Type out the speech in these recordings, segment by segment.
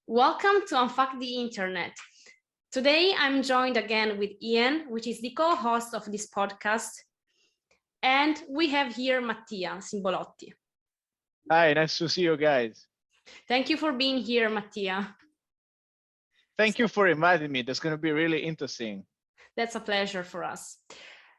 Welcome to Unfuck the Internet. Today I'm joined again with Ian, which is the co-host of this podcast. And we have here Mattia Simbolotti. Hi, nice to see you guys. Thank you for being here, Mattia. Thank you for inviting me. That's going to be really interesting. That's a pleasure for us.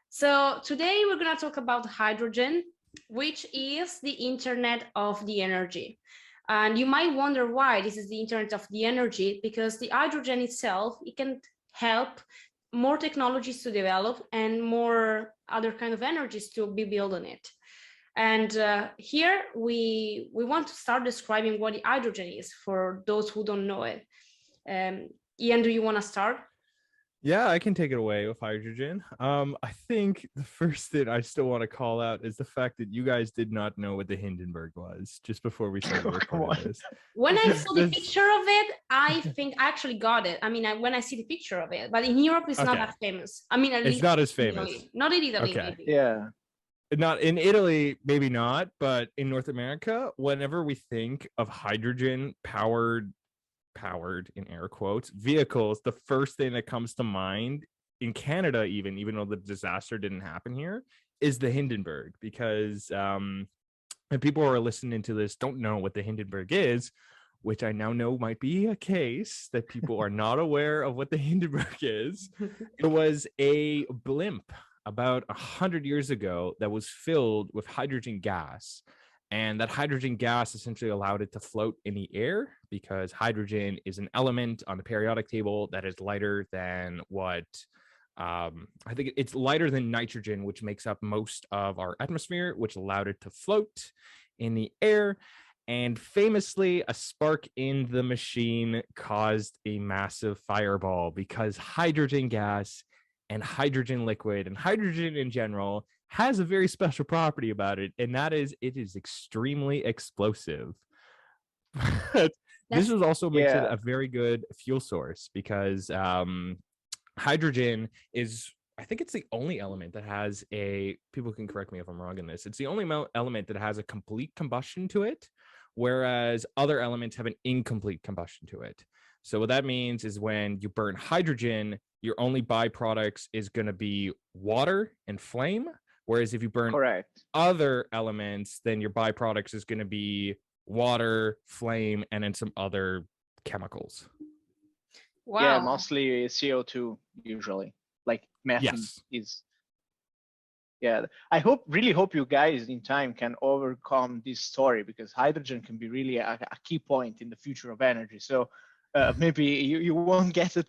So today we're going to talk about hydrogen, which is the Internet of the energy. And you might wonder why this is the Internet of the energy, because the hydrogen itself, it can help more technologies to develop and more other kind of energies to be built on it. And here we want to start describing what the hydrogen is for those who don't know it. Ian, do you want to start? Yeah, I can take it away with hydrogen. I think the first thing I still want to call out is the fact that you guys did not know what the Hindenburg was just before we started recording this. When I saw the picture of it, I think I actually got it. I mean, when I see the picture of it, but in Europe, it's not that famous. I mean, it's not as famous. Not in Italy, okay. Maybe. Yeah. Not in Italy, maybe not, but in North America, whenever we think of hydrogen powered in air quotes vehicles, the first thing that comes to mind in Canada, even though the disaster didn't happen here, is the Hindenburg, because and people who are listening to this don't know what the Hindenburg is, which I now know might be a case that people are not aware of what the Hindenburg is. It was a blimp about 100 years ago that was filled with hydrogen gas. And that hydrogen gas essentially allowed it to float in the air, because hydrogen is an element on the periodic table that is lighter than what I think it's lighter than nitrogen, which makes up most of our atmosphere, which allowed it to float in the air. And famously, a spark in the machine caused a massive fireball, because hydrogen gas and hydrogen liquid and hydrogen in general has a very special property about it, and that is it is extremely explosive. This is also makes it a very good fuel source, because hydrogen is, I think it's the only element that has people can correct me if I'm wrong in this, it's the only element that has a complete combustion to it, whereas other elements have an incomplete combustion to it. So what that means is when you burn hydrogen, your only byproducts is going to be water and flame. Whereas if you burn other elements, then your byproducts is going to be water, flame, and then some other chemicals. Wow. Yeah, mostly CO2 usually. Like methane is. Yeah, I really hope you guys in time can overcome this story, because hydrogen can be really a key point in the future of energy. So maybe you won't get it.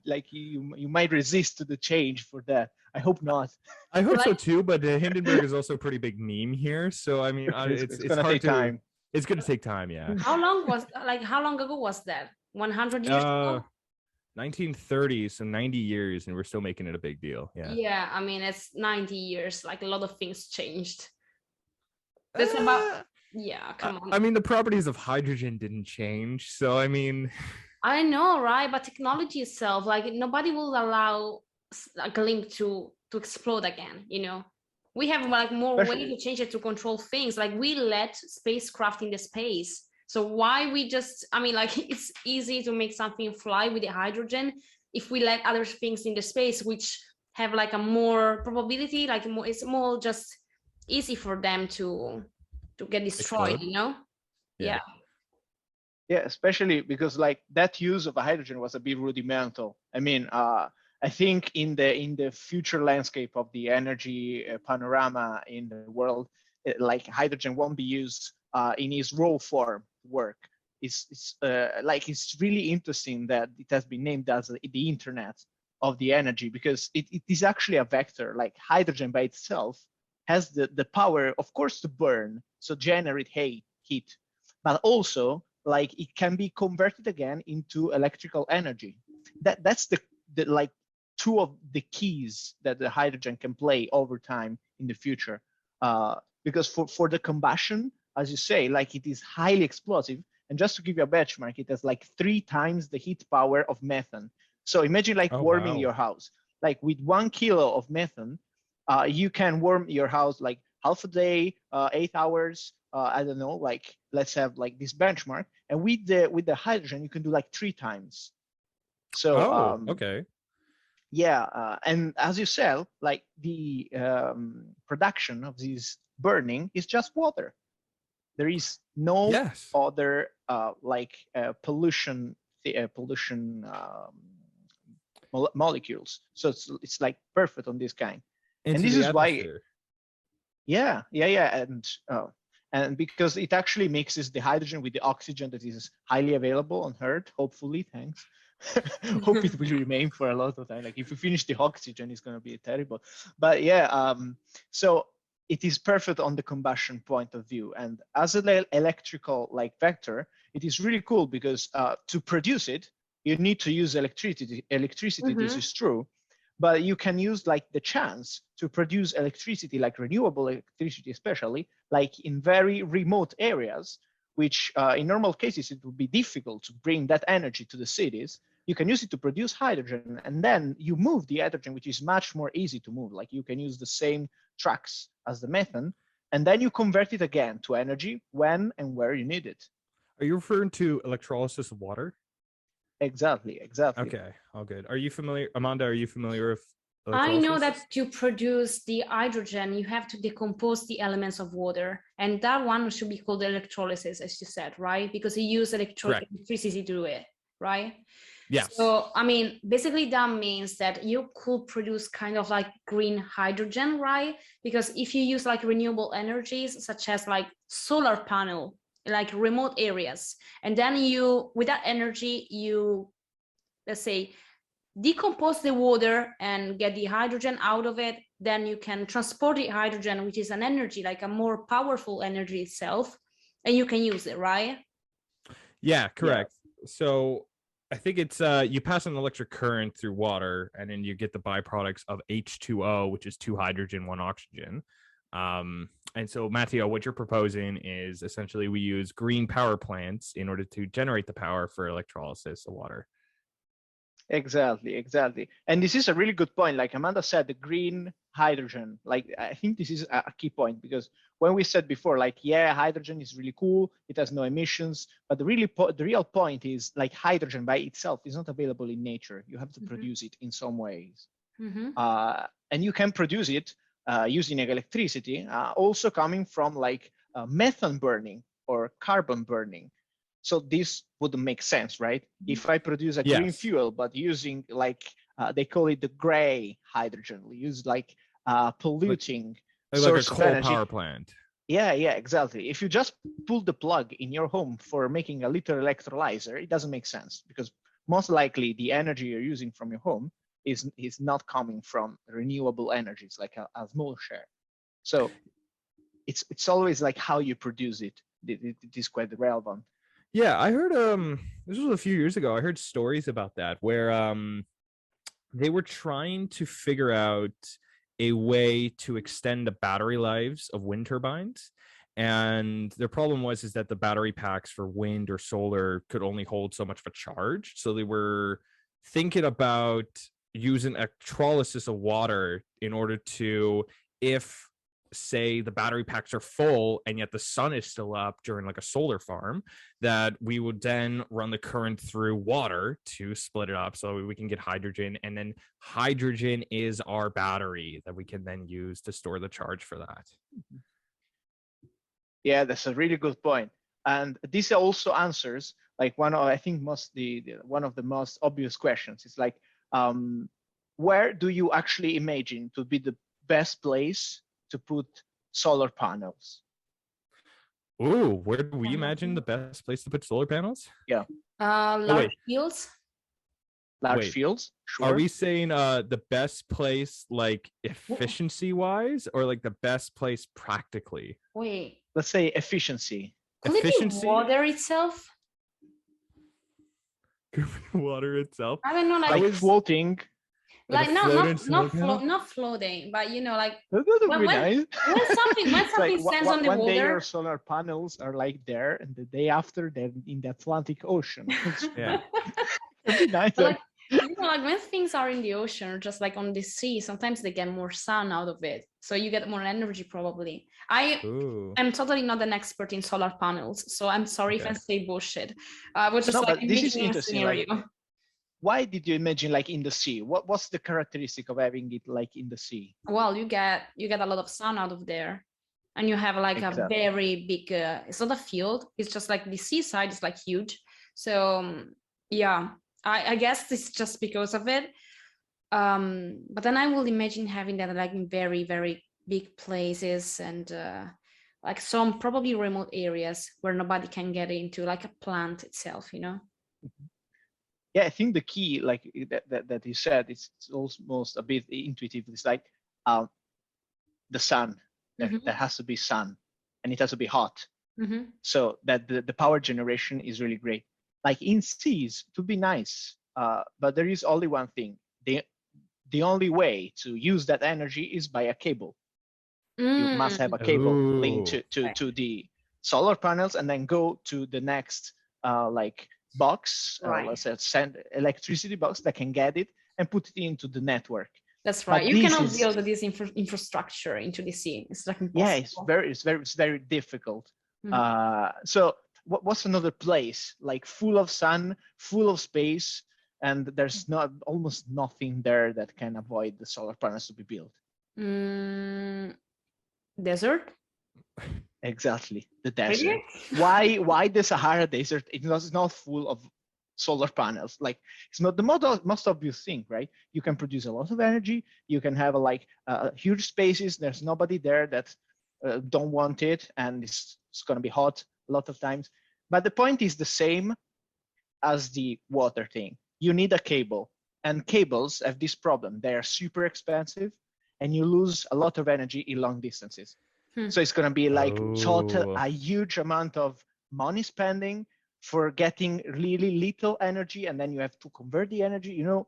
Like you might resist to the change for that. I hope not. I hope so too, but the Hindenburg is also a pretty big meme here. So I mean, it's gonna hard take time. It's gonna take time, yeah. How long ago was that? 100 years ago? 1930, so 90 years, and we're still making it a big deal. Yeah, I mean, it's 90 years. Like, a lot of things changed. That's about come on. I mean, the properties of hydrogen didn't change, so I mean, I know, right? But technology itself, like, nobody will allow a link to explode again, you know. We have like more ways to change it, to control things. Like, we let spacecraft in the space, so why we just, I mean, like, it's easy to make something fly with the hydrogen if we let other things in the space which have like a more probability, like it's more just easy for them to get destroyed, you know. Yeah, especially because like that use of a hydrogen was a bit rudimental. I mean, I think in the future landscape of the energy panorama in the world, like hydrogen won't be used in its raw form work. It's really interesting that it has been named as the Internet of the energy, because it is actually a vector. Like, hydrogen by itself has the power, of course, to burn, so generate heat, but also like it can be converted again into electrical energy. That's the like two of the keys that the hydrogen can play over time in the future. Because for the combustion, as you say, like, it is highly explosive. And just to give you a benchmark, it has like 3 times the heat power of methane. So imagine like warming your house. Like, with 1 kilo of methane, you can warm your house like half a day, 8 hours, I don't know, like let's have like this benchmark, and with the hydrogen you can do like 3 times. So okay. yeah, and as you said, like the production of this burning is just water. There is no Yes. other pollution molecules. So it's like perfect on this kind. Into And this the is why, atmosphere. yeah, and because it actually mixes the hydrogen with the oxygen that is highly available on Earth, hopefully, thanks. Hope it will remain for a lot of time. Like if you finish the oxygen, it's going to be terrible. But yeah, so it is perfect on the combustion point of view. And as an electrical like vector, it is really cool because to produce it, you need to use electricity. This is true. But you can use like the chance to produce electricity, like renewable electricity, especially like in very remote areas, which in normal cases, it would be difficult to bring that energy to the cities. You can use it to produce hydrogen, and then you move the hydrogen, which is much more easy to move. Like you can use the same trucks as the methane, and then you convert it again to energy when and where you need it. Are you referring to electrolysis of water? Exactly. Okay, all good. Are you familiar, Amanda? Are you familiar with I know electrolysis? that to produce the hydrogen, you have to decompose the elements of water, and that one should be called electrolysis, as you said, right? Because you use electricity to do it, right? Yes. So, I mean, basically that means that you could produce kind of like green hydrogen, right? Because if you use like renewable energies, such as like solar panel, like remote areas, and then you, with that energy, you, let's say, decompose the water and get the hydrogen out of it, then you can transport the hydrogen, which is an energy, like a more powerful energy itself, and you can use it, right? Yeah, correct. Yeah. So I think it's you pass an electric current through water, and then you get the byproducts of H2O, which is 2 hydrogen, 1 oxygen. And so, Mattia, what you're proposing is essentially we use green power plants in order to generate the power for electrolysis of water. Exactly. And this is a really good point. Like Amanda said, the green hydrogen, like I think this is a key point, because when we said before, like, yeah, hydrogen is really cool, it has no emissions, but the real point is like hydrogen by itself is not available in nature. You have to produce it in some ways. And you can produce it using electricity, also coming from like methane burning or carbon burning. So this wouldn't make sense, right? If I produce a green fuel, but using like, they call it the gray hydrogen, we use like polluting source like a coal of energy. Power plant. Yeah, exactly. If you just pull the plug in your home for making a little electrolyzer, it doesn't make sense, because most likely the energy you're using from your home is not coming from renewable energies, like a small share. So it's always like how you produce it. It is quite relevant. Yeah, I heard this was a few years ago. I heard stories about that where they were trying to figure out a way to extend the battery lives of wind turbines. And their problem was that the battery packs for wind or solar could only hold so much of a charge. So they were thinking about using electrolysis of water in order to, if say the battery packs are full and yet the sun is still up during like a solar farm, that we would then run the current through water to split it up so we can get hydrogen, and then hydrogen is our battery that we can then use to store the charge for that. Yeah, that's a really good point. And this also answers like one of the most obvious questions. It's like, where do you actually imagine to be the best place to put solar panels? Ooh, where do we imagine the best place to put solar panels? Yeah. Large fields. Large fields? Sure. Are we saying the best place like efficiency wise, or like the best place practically? Wait. Let's say efficiency. Could it be water itself? Water itself? I don't know, like floating. Like not floating, but you know, like that would be nice. when something like stands on the water. One day your solar panels are like there, and the day after they're in the Atlantic Ocean. Yeah, it'd be nice. Like when things are in the ocean or just like on the sea, sometimes they get more sun out of it. So you get more energy probably. Ooh. I'm totally not an expert in solar panels, so I'm sorry if I Okay. say bullshit. I was just No, like but this is making a interesting. Like, scenario. why did you imagine like in the sea? What's the characteristic of having it like in the sea? Well, you get a lot of sun out of there, and you have like a Exactly. very big. It's not a field. It's just like the seaside is like huge. So yeah, I guess it's just because of it. But then I will imagine having that like in very very big places and like some probably remote areas where nobody can get into, like a plant itself, you know. Yeah, I think the key, like that you said, it's almost a bit intuitive. It's like the sun. There has to be sun, and it has to be hot. So that the power generation is really great. Like in seas, it would be nice, but there is only one thing. The only way to use that energy is by a cable. You must have a cable linked to the solar panels and then go to the next like box, Right. let's say send electricity box that can get it and put it into the network. That's right. But You this cannot is, build this infrastructure into the sea. It's like impossible. yeah, it's very difficult. So what's another place like full of sun, full of space, and there's not almost nothing there that can avoid the solar panels to be built? Desert. Exactly, the desert. Really? Why the Sahara Desert? It's not full of solar panels. Like it's not the most obvious thing, right? You can produce a lot of energy. You can have huge spaces. There's nobody there that don't want it, and it's going to be hot a lot of times. But the point is the same as the water thing. You need a cable, and cables have this problem. They are super expensive, and you lose a lot of energy in long distances. So it's going to be like a huge amount of money spending for getting really little energy, and then you have to convert the energy. You know,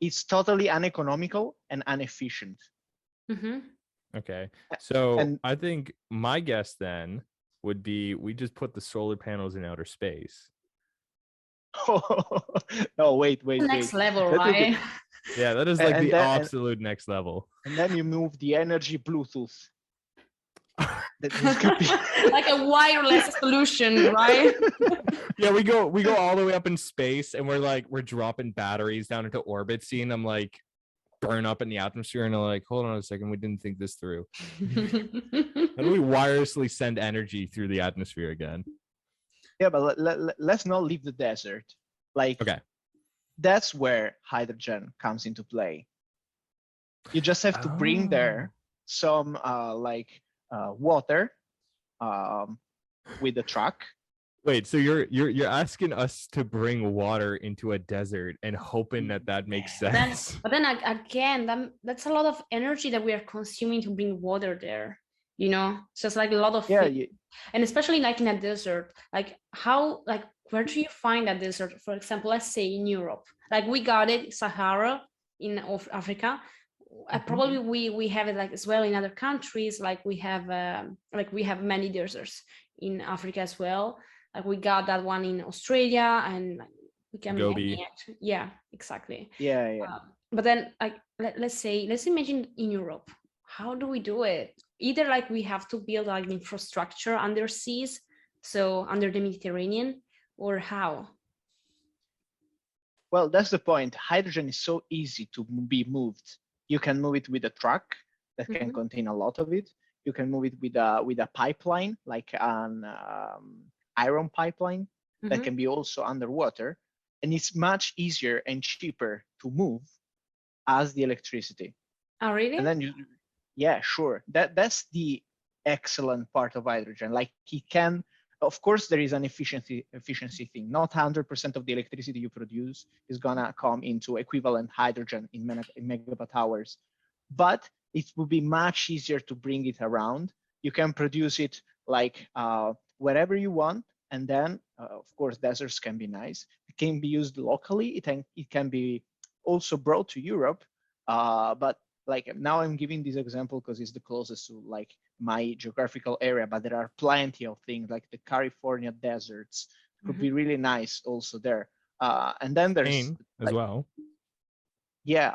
it's totally uneconomical and inefficient. Okay, so I think my guess then would be we just put the solar panels in outer space. No, wait. Next level, right? Yeah, that is like the absolute next level. And then you move the energy Bluetooth. This could be like a wireless solution, right? Yeah, we go all the way up in space, and we're dropping batteries down into orbit, seeing them like burn up in the atmosphere, and they're like, hold on a second, we didn't think this through. And we wirelessly send energy through the atmosphere again. Yeah, but let's not leave the desert. Like, okay, that's where hydrogen comes into play. You just have to bring there some water with the truck. Wait, so you're asking us to bring water into a desert and hoping that makes sense? But then again, that's a lot of energy that we are consuming to bring water there. You know, it's just like a lot of and especially like in a desert, like where do you find a desert? For example, let's say in Europe, like we got it, Sahara in Africa. Probably we have it like as well in other countries. Like we have many deserts in Africa as well. Like we got that one in Australia, and we can Gobi. Yeah, exactly. Yeah. But then like let's imagine in Europe, how do we do it? Either like we have to build like infrastructure under seas, so under the Mediterranean, or how? Well, that's the point. Hydrogen is so easy to be moved. You can move it with a truck that can contain a lot of it. You can move it with a pipeline, like an iron pipeline that can be also underwater, and it's much easier and cheaper to move as the electricity. Oh, really? And then yeah, sure. That's the excellent part of hydrogen. Like it can, of course, there is an efficiency thing. Not 100% of the electricity you produce is gonna come into equivalent hydrogen in megawatt hours, but it will be much easier to bring it around. You can produce it like wherever you want, and then of course deserts can be nice. It can be used locally. It can be also brought to Europe, but like now I'm giving this example because it's the closest to like my geographical area, but there are plenty of things like the California deserts could be really nice also there. And then there's Spain as like, well. yeah,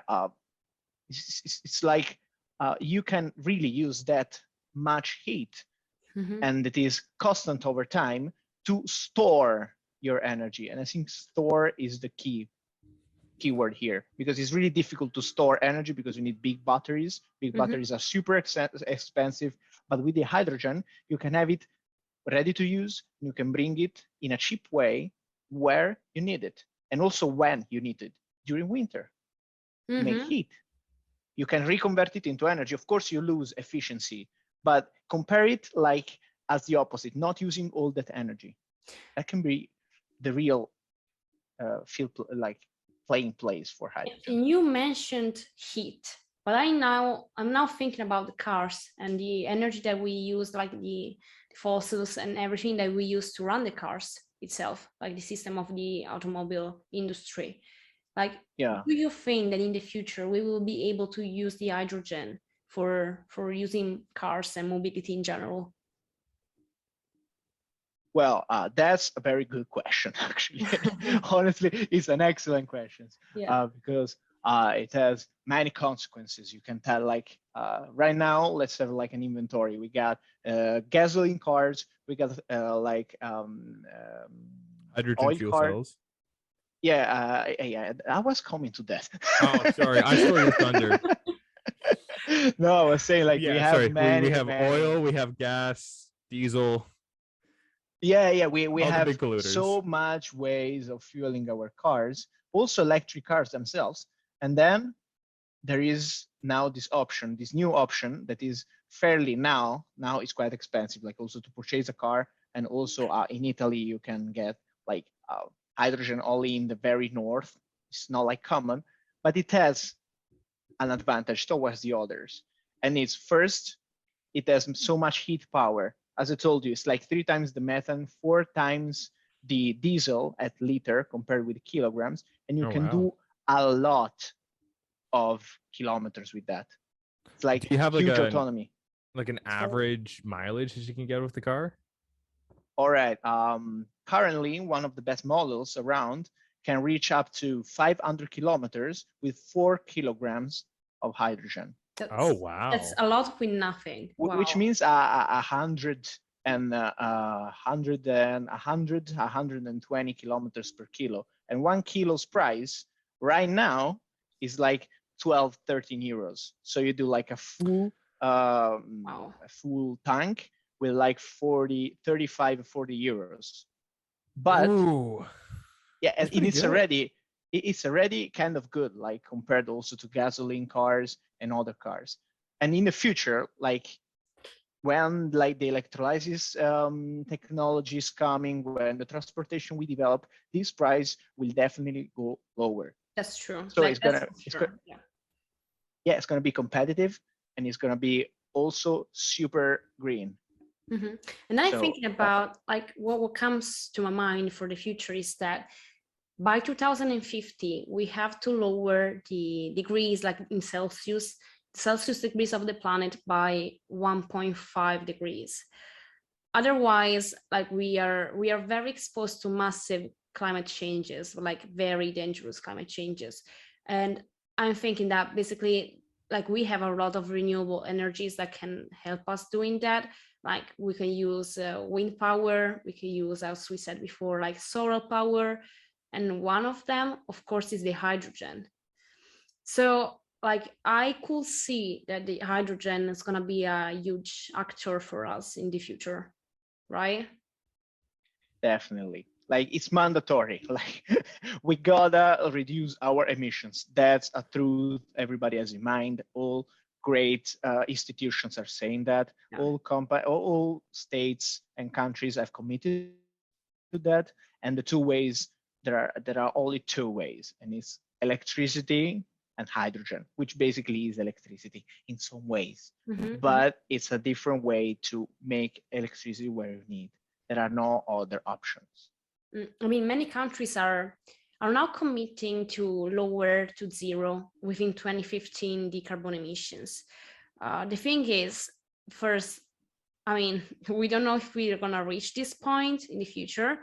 it's like you can really use that much heat, and it is constant over time to store your energy. And I think store is the keyword here, because it's really difficult to store energy because you need big batteries. Big batteries are super expensive, but with the hydrogen, you can have it ready to use. You can bring it in a cheap way where you need it, and also when you need it. During winter, make heat. You can reconvert it into energy. Of course, you lose efficiency, but compare it like as the opposite, not using all that energy. That can be the real like playing place for hydrogen. And you mentioned heat, but I'm now thinking about the cars and the energy that we use, like the fossils and everything that we use to run the cars itself, like the system of the automobile industry. Like, do you think that in the future we will be able to use the hydrogen for using cars and mobility in general? Well, that's a very good question, actually. Honestly, it's an excellent question, because it has many consequences. You can tell, like, right now, let's have like an inventory. We got gasoline cars, we got hydrogen oil fuel cars. cells. Yeah, I was coming to that. Oh, sorry, I stole your thunder. No, I was saying, like, we have many. We have oil, we have gas, diesel. Yeah, we have so much ways of fueling our cars, also electric cars themselves. And then there is now this option, this new option that is fairly now it's quite expensive, like also to purchase a car. And also in Italy, you can get like hydrogen only in the very north. It's not like common, but it has an advantage towards the others. And it's first, it has so much heat power. As I told you, it's like 3 times the methane, 4 times the diesel at liter compared with kilograms. And you can do a lot of kilometers with that. It's like do you have huge like autonomy. Like an average mileage that you can get with the car? All right. Currently, one of the best models around can reach up to 500 kilometers with 4 kilograms of hydrogen. Oh, wow. That's a lot with nothing. Wow. Which means 120 kilometers per kilo. And 1 kilo's price right now is like 12, 13 euros. So you do like a full a full tank with like 35, 40 euros. But yeah, and it's already kind of good, like compared also to gasoline cars and other cars. And in the future, like when like the electrolysis technology is coming, when the transportation we develop, this price will definitely go lower. That's true. So it's gonna be competitive, and it's gonna be also super green. And then I'm thinking about like what comes to my mind for the future is that by 2050 we have to lower the degrees, like in Celsius degrees of the planet by 1.5 degrees. Otherwise, like we are very exposed to massive climate changes, like very dangerous climate changes. And I'm thinking that basically, like, we have a lot of renewable energies that can help us doing that. Like we can use wind power, we can use, as we said before, like solar power. And one of them, of course, is the hydrogen. So like I could see that the hydrogen is going to be a huge actor for us in the future, right? Definitely. Like it's mandatory. Like we gotta reduce our emissions. That's a truth everybody has in mind. All great institutions are saying that. All states and countries have committed to that. And the two ways, there are only two ways, and it's electricity and hydrogen, which basically is electricity in some ways. But it's a different way to make electricity where you need. There are no other options. I mean, many countries are now committing to lower to zero within 2015 the carbon emissions. The thing is, first, I mean, we don't know if we're going to reach this point in the future.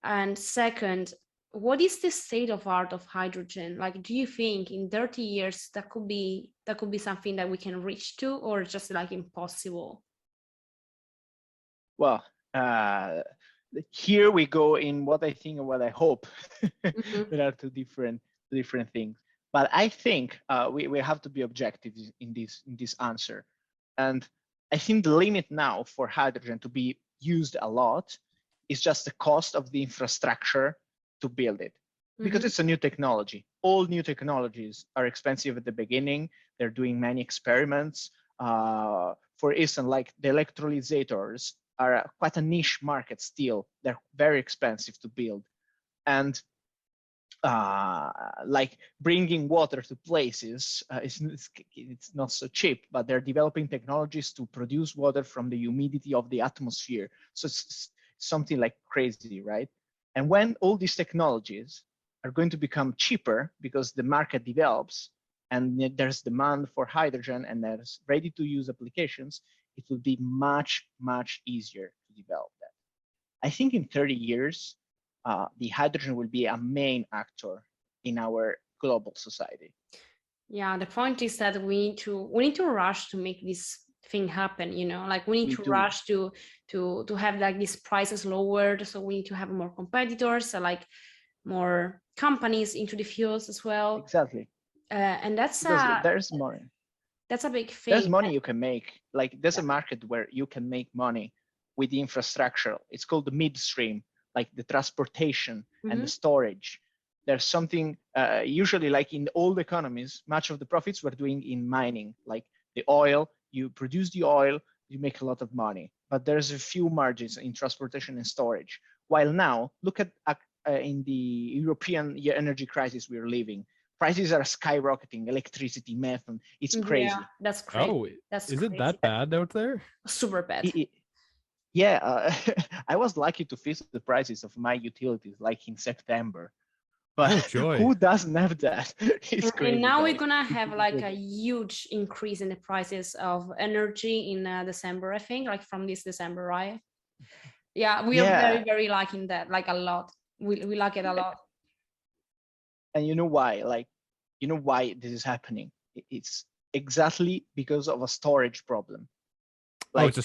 And second, what is the state of art of hydrogen? Like, do you think in 30 years that could be something that we can reach to, or just like impossible? Well, here we go in what I think and what I hope. There are two different things. But I think we have to be objective in this answer. And I think the limit now for hydrogen to be used a lot is just the cost of the infrastructure to build it, because it's a new technology. All new technologies are expensive at the beginning. They're doing many experiments. For instance, like the electrolyzers are quite a niche market still. They're very expensive to build. And like bringing water to places, it's not so cheap, but they're developing technologies to produce water from the humidity of the atmosphere. So it's something like crazy, right? And when all these technologies are going to become cheaper because the market develops and there's demand for hydrogen and there's ready to use applications, it will be much, much easier to develop that. I think in 30 years, the hydrogen will be a main actor in our global society. Yeah, the point is that we need to rush to make this thing happen, you know, like we need to rush to have like these prices lowered. So we need to have more competitors, so like more companies into the fuels as well. Exactly. And that's there's money. That's a big thing. There's money you can make. Like there's a market where you can make money with the infrastructure. It's called the midstream, like the transportation and the storage. There's something usually like in old economies, much of the profits were doing in mining, like the oil. You produce the oil, you make a lot of money, but there's a few margins in transportation and storage. While now, look at in the European energy crisis we're living, prices are skyrocketing. Electricity, methane, it's crazy. Yeah, that's crazy. Oh, is it that bad out there? Super bad. Yeah, I was lucky to fix the prices of my utilities like in September. But who doesn't have that? It's crazy. And now we're gonna have like a huge increase in the prices of energy in December, I think, like from this December, right? Yeah, we are very, very liking that, like a lot. We like it a lot. And you know why? Like, you know why this is happening? It's exactly because of a storage problem. Like,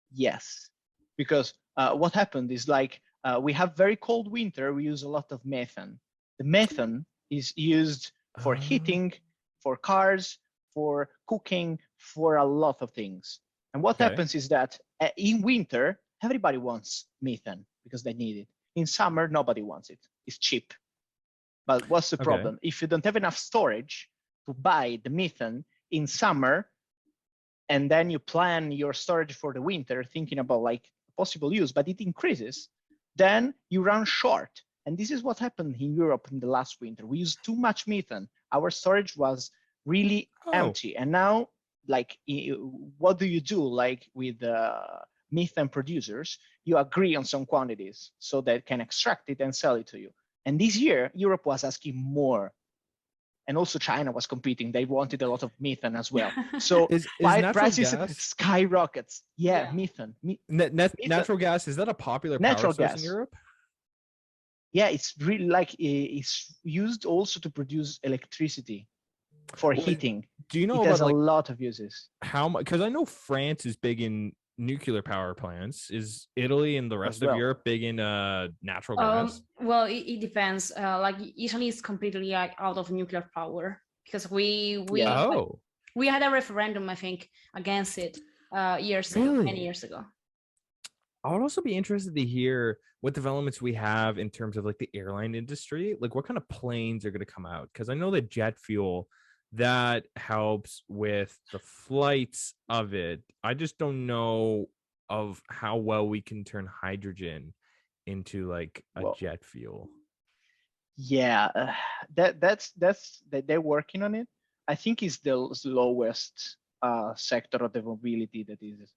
yes, because what happened is like we have very cold winter. We use a lot of methane. The methane is used for heating, for cars, for cooking, for a lot of things. And what happens is that in winter, everybody wants methane because they need it. In summer, nobody wants it. It's cheap. But what's the problem? If you don't have enough storage to buy the methane in summer, and then you plan your storage for the winter, thinking about like possible use, but it increases, then you run short. And this is what happened in Europe in the last winter. We used too much methane. Our storage was really empty. And now, like, what do you do? Like with methane producers, you agree on some quantities so they can extract it and sell it to you. And this year, Europe was asking more. And also China was competing. They wanted a lot of methane as well. So prices skyrockets. Yeah, methane. Natural gas, is that a popular power source in Europe? Yeah, it's really like it's used also to produce electricity for heating. Do you know it has a lot of uses? How much? Because I know France is big in nuclear power plants. Is Italy and the rest of Europe big in natural gas? Well, it depends. Like Italy is completely like out of nuclear power because we had a referendum, I think, against it many years ago. I would also be interested to hear what developments we have in terms of like the airline industry, like what kind of planes are going to come out, because I know that jet fuel that helps with the flights of it. I just don't know of how well we can turn hydrogen into like a jet fuel. Yeah, they're working on it. I think it's the lowest sector of the mobility that is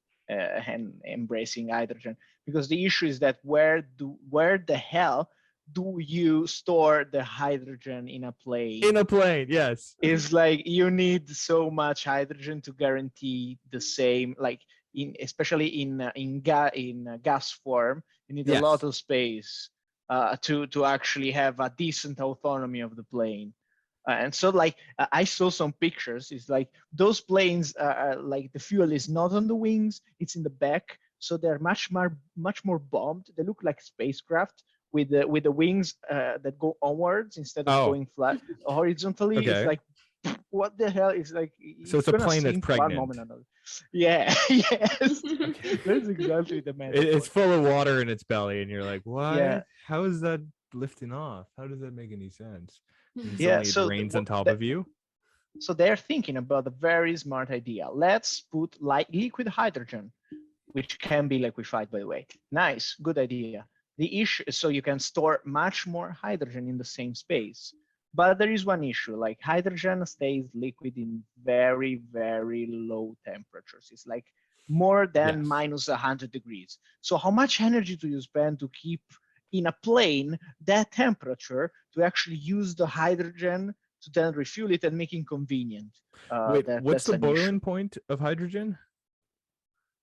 embracing hydrogen, because the issue is that where the hell do you store the hydrogen in a plane? In a plane, yes. It's like you need so much hydrogen to guarantee the same, like especially in gas form, you need a lot of space. to actually have a decent autonomy of the plane. And so like I saw some pictures. It's like those planes are like the fuel is not on the wings, it's in the back. So they're much more bombed. They look like spacecraft with the wings that go onwards instead of going flat horizontally. Okay. It's like, what the hell? It's like so it's a plane that's pregnant. One moment or another. Yeah, yes, Okay. that's exactly the metaphor. It's full of water in its belly, and you're like, why? Yeah. How is that lifting off? How does that make any sense? Yeah, so it rains on top of you. So they're thinking about a very smart idea. Let's put like liquid hydrogen, which can be liquefied, by the way. Nice, good idea. The issue is so you can store much more hydrogen in the same space. But there is one issue, like hydrogen stays liquid in very, very low temperatures. It's like more than minus 100 degrees. So how much energy do you spend to keep in a plane that temperature to actually use the hydrogen to then refuel it and make it convenient? Wait, what's the boiling point of hydrogen?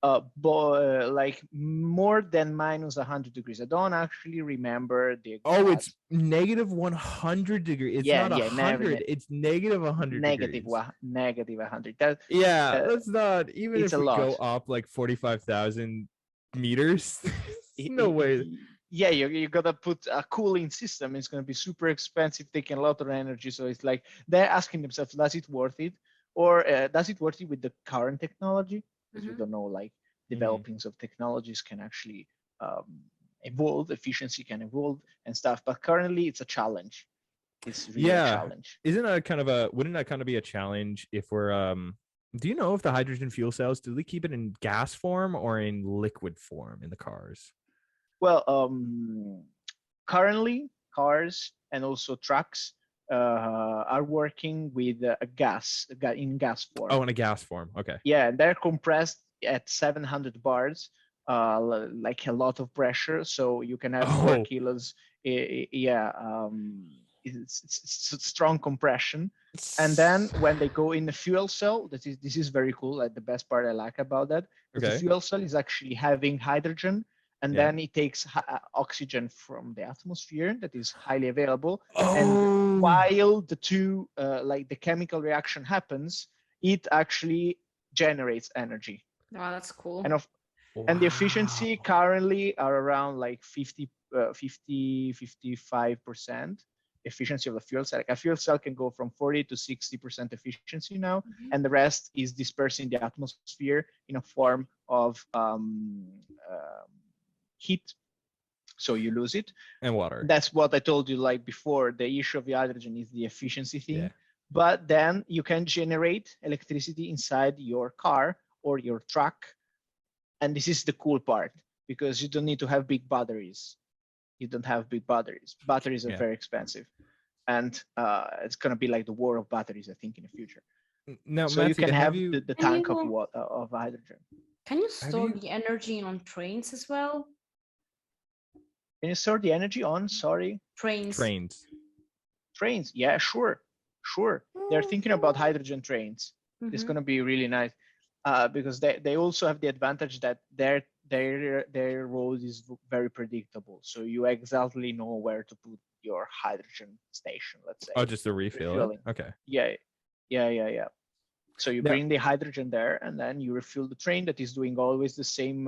Like more than minus 100 degrees. I don't actually remember the exact. Oh, it's negative 100 degrees. It's not 100. It's negative 100 negative degrees. Negative 100. That's not, even if we go up like 45,000 meters, no way. Yeah, you gotta put a cooling system. It's gonna be super expensive, taking a lot of energy. So it's like they're asking themselves, does it worth it? Or does it worth it with the current technology? Because we don't know, like developings of technologies can actually evolve, efficiency can evolve and stuff. But currently it's a challenge. It's really a challenge. Wouldn't that kind of be a challenge if we're do you know if the hydrogen fuel cells, do they keep it in gas form or in liquid form in the cars? Well, currently cars and also trucks are working with a gas form. Oh, in a gas form. Okay. Yeah, and they're compressed at 700 bars, like a lot of pressure, so you can have 4 kilos. It's strong compression. And then when they go in the fuel cell, this is very cool. Like the best part I like about that, the fuel cell is actually having hydrogen. And then it takes oxygen from the atmosphere that is highly available. And while the two, like the chemical reaction happens, it actually generates energy. Wow, that's cool. And the efficiency currently are around like 55% efficiency of the fuel cell. Like a fuel cell can go from 40 to 60% efficiency now, and the rest is dispersed in the atmosphere in a form of heat, so you lose it, and water. That's what I told you like before. The issue of the hydrogen is the efficiency thing, but then you can generate electricity inside your car or your truck, and this is the cool part, because you don't need to have big batteries. You don't have big batteries. Batteries are very expensive, and it's going to be like the war of batteries, I think, in the future. Now, so Mattia, you can have the tank of hydrogen. Can you store the energy on trains as well? Can you store the energy on, trains? Yeah, sure. They're thinking about hydrogen trains. It's going to be really nice, because they also have the advantage that their road is very predictable, so you exactly know where to put your hydrogen station, let's say. Oh, just a refueling. Okay. Yeah. So you bring the hydrogen there, and then you refuel the train that is doing always the same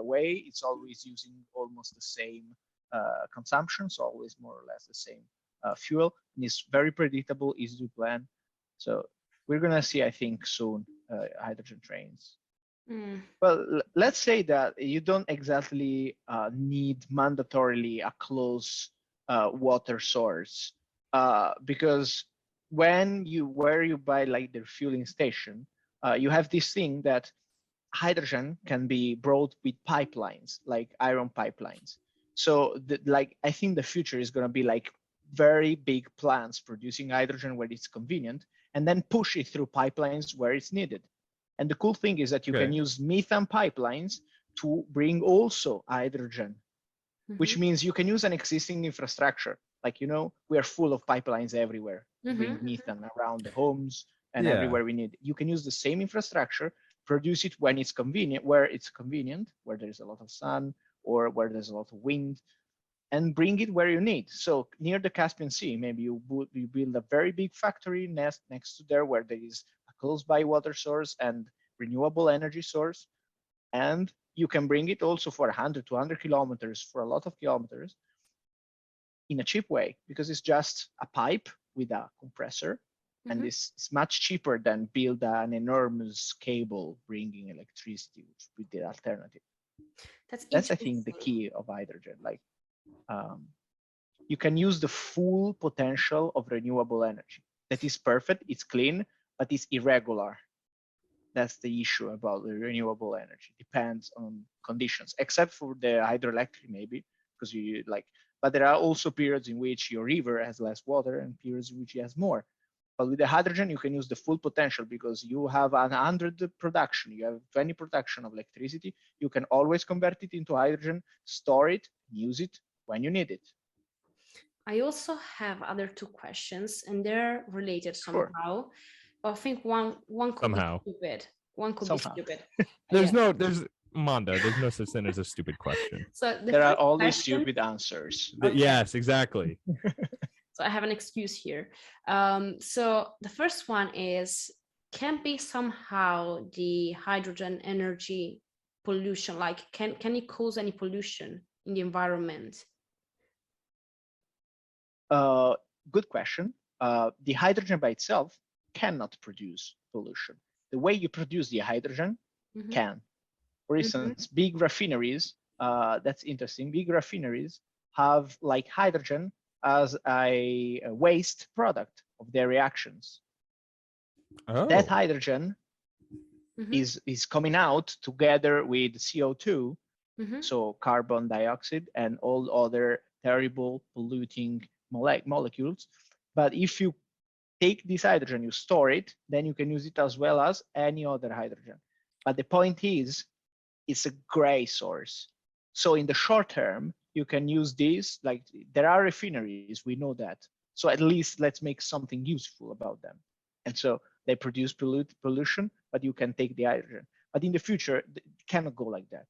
way. It's always using almost the same consumption, so always more or less the same fuel, and it's very predictable, easy to plan. So we're gonna see, I think, soon hydrogen trains. Well, let's say that you don't exactly need mandatorily a close water source, because where you buy like the refueling station, you have this thing that hydrogen can be brought with pipelines, like iron pipelines. So I think the future is going to be like very big plants producing hydrogen where it's convenient, and then push it through pipelines where it's needed. And the cool thing is that you can use methane pipelines to bring also hydrogen, which means you can use an existing infrastructure. Like, we are full of pipelines everywhere, bring methane around the homes and everywhere we need. You can use the same infrastructure, produce it when it's convenient, where there's a lot of sun or where there's a lot of wind, and bring it where you need. So near the Caspian Sea, maybe you build a very big factory next to there where there is a close by water source and renewable energy source. And you can bring it also for 100, 200 kilometers, for a lot of kilometers in a cheap way, because it's just a pipe with a compressor. And it's much cheaper than build an enormous cable bringing electricity, which would be the alternative. That's I think the key of hydrogen. Like you can use the full potential of renewable energy. That is perfect, it's clean, but it's irregular. That's the issue about the renewable energy. Depends on conditions, except for the hydroelectric maybe, because you like, but there are also periods in which your river has less water and periods in which it has more. But with the hydrogen, you can use the full potential because you have 100 production, you have 20 production of electricity. You can always convert it into hydrogen, store it, use it when you need it. I also have other two questions, and they're related somehow. Sure. I think one could somehow be stupid. One could somehow. be stupid. There's Manda, there's no such thing as a stupid question. So there are always stupid answers. Okay. Yes, exactly. So I have an excuse here. So the first one is, can be somehow the hydrogen energy pollution, like can it cause any pollution in the environment? Good question. The hydrogen by itself cannot produce pollution. The way you produce the hydrogen can. For instance, big refineries, that's interesting. Big refineries have like hydrogen as a waste product of their reactions. Oh. That hydrogen is coming out together with CO2, so carbon dioxide and all other terrible polluting molecules. But if you take this hydrogen, you store it, then you can use it as well as any other hydrogen. But the point is, it's a gray source. So in the short term, you can use this, like there are refineries, we know that. So at least let's make something useful about them. And so they produce pollution, but you can take the hydrogen. But in the future, it cannot go like that.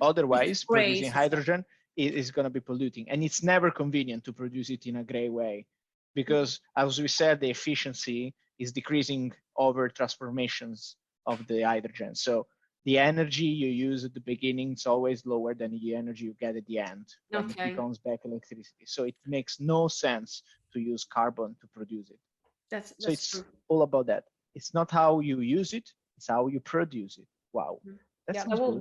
Otherwise, producing hydrogen is going to be polluting. And it's never convenient to produce it in a gray way, because as we said, the efficiency is decreasing over transformations of the hydrogen. So the energy you use at the beginning is always lower than the energy you get at the end when it becomes back electricity. So it makes no sense to use carbon to produce it. That's it's true. all about that. It's not how you use it, it's how you produce it. Wow. Yeah, that will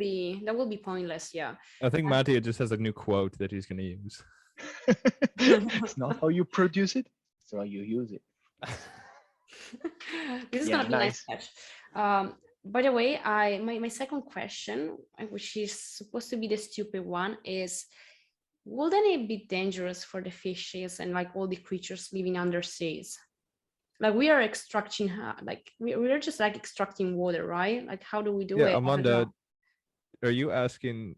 be pointless. Yeah. I think Mattia just has a new quote that he's going to use. It's not how you produce it, it's how you use it. This is gonna be nice. By the way, my second question, which is supposed to be the stupid one, is, wouldn't it be dangerous for the fishes and like all the creatures living under seas? Like we are extracting, like we're just like extracting water, right? Like how do we do it? Amanda, are you asking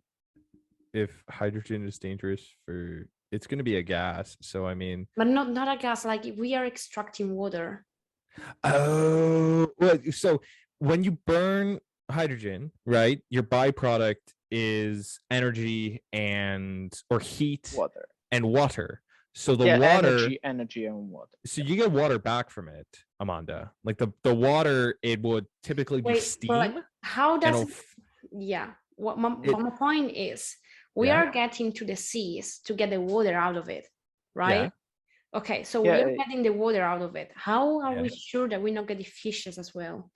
if hydrogen is dangerous for? It's going to be a gas, so I mean. But not a gas. Like we are extracting water. Oh, well, so when you burn hydrogen, right, your byproduct is energy or heat and water. So the water, energy and water. So you get water back from it, Amanda. Like the water, it would typically be steam. Like, how does? What my point is, we are getting to the seas to get the water out of it, right? Yeah. Okay, so we're getting the water out of it. How are we sure that we not get the fishes as well?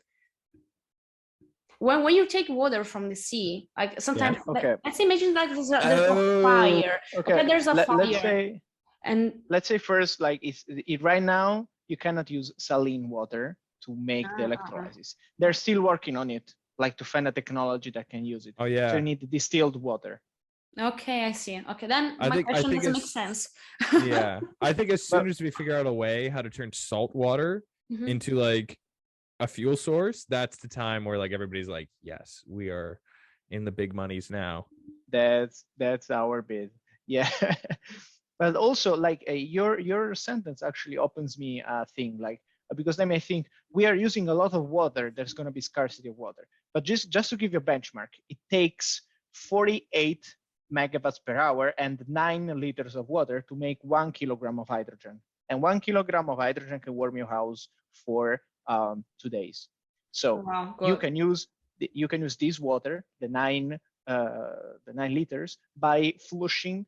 When you take water from the sea, like sometimes, let's imagine like there's a fire. Okay, there's a fire. Let's say first, like right now, you cannot use saline water to make the electrolysis. They're still working on it, like to find a technology that can use it. Oh yeah. So you need distilled water. Okay, I see. Okay, then my question doesn't make sense. Yeah, I think as soon as we figure out a way how to turn salt water into like a fuel source, that's the time where like everybody's like, yes, we are in the big monies now. That's our bid. Yeah. But also like your sentence actually opens me a thing, like, because then I think we are using a lot of water, there's going to be scarcity of water. But just to give you a benchmark, it takes 48 megawatts per hour and 9 liters of water to make 1 kilogram of hydrogen. And 1 kilogram of hydrogen can warm your house for 2 days. So Wow, you good. can use this water, the 9 liters, by flushing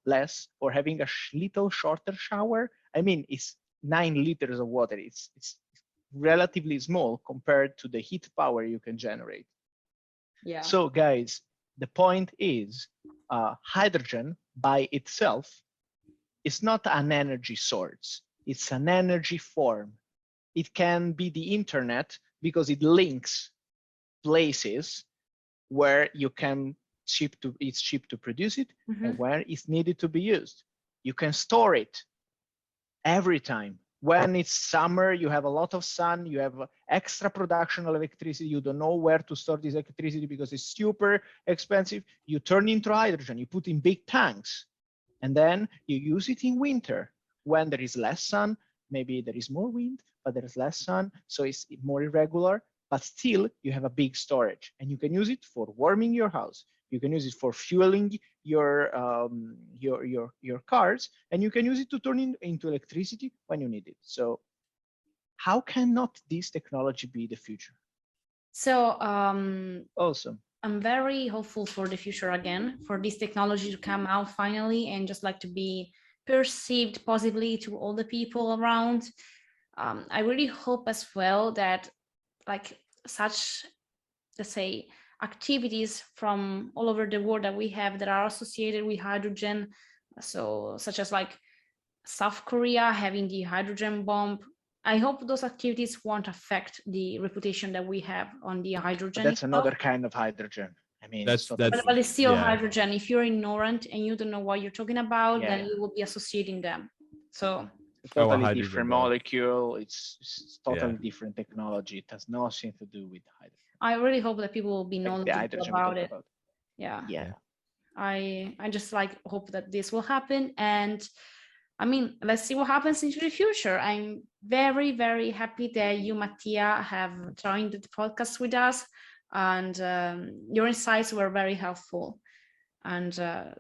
less or having a little shorter shower. I mean, it's 9 liters of water. It's relatively small compared to the heat power you can generate. Yeah. So guys, the point is hydrogen by itself is not an energy source. It's an energy form. It can be the internet because it links places where you can it's cheap to produce it and where it's needed to be used. You can store it every time. When it's summer, you have a lot of sun, you have extra production of electricity, you don't know where to store this electricity because it's super expensive. You turn into hydrogen, you put in big tanks, and then you use it in winter when there is less sun. Maybe there is more wind, but there is less sun, so it's more irregular, but still you have a big storage, and you can use it for warming your house. You can use it for fueling your cars, and you can use it to turn into electricity when you need it. So how cannot this technology be the future? So awesome. I'm very hopeful for the future again, for this technology to come out finally and just like to be perceived positively to all the people around. I really hope as well that like such, let's say, activities from all over the world that we have that are associated with hydrogen, so such as like South Korea having the hydrogen bomb. I hope those activities won't affect the reputation that we have on the hydrogen. But that's another kind of hydrogen. I mean, but it's still hydrogen. If you're ignorant and you don't know what you're talking about, then you will be associating them. So it's a totally different molecule. It's totally different technology. It has nothing to do with hydrogen. I really hope that people will be knowledgeable about it. Yeah. I just like hope that this will happen, and I mean, let's see what happens into the future. I'm very, very happy that you, Mattia, have joined the podcast with us, and your insights were very helpful. And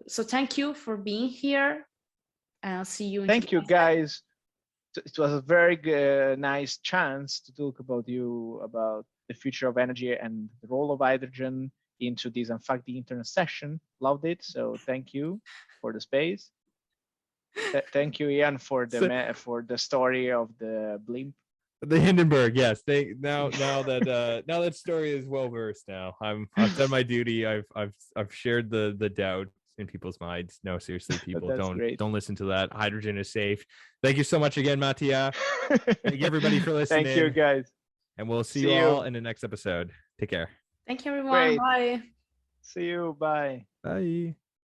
so thank you for being here, and I'll see you. Thank you, guys. It was a very nice chance to talk about the future of energy and the role of hydrogen into this Unfuck the Internet session. Loved it. So thank you for the space. Thank you, Ian, for the story of the blimp. The Hindenburg, yes. Now that story is well versed. Now I've done my duty. I've shared the doubt in people's minds. No, seriously, people don't listen to that. Hydrogen is safe. Thank you so much again, Mattia. Thank you everybody for listening. Thank you, guys. And we'll see you all in the next episode. Take care. Thank you, everyone. Bye. See you. Bye. Bye.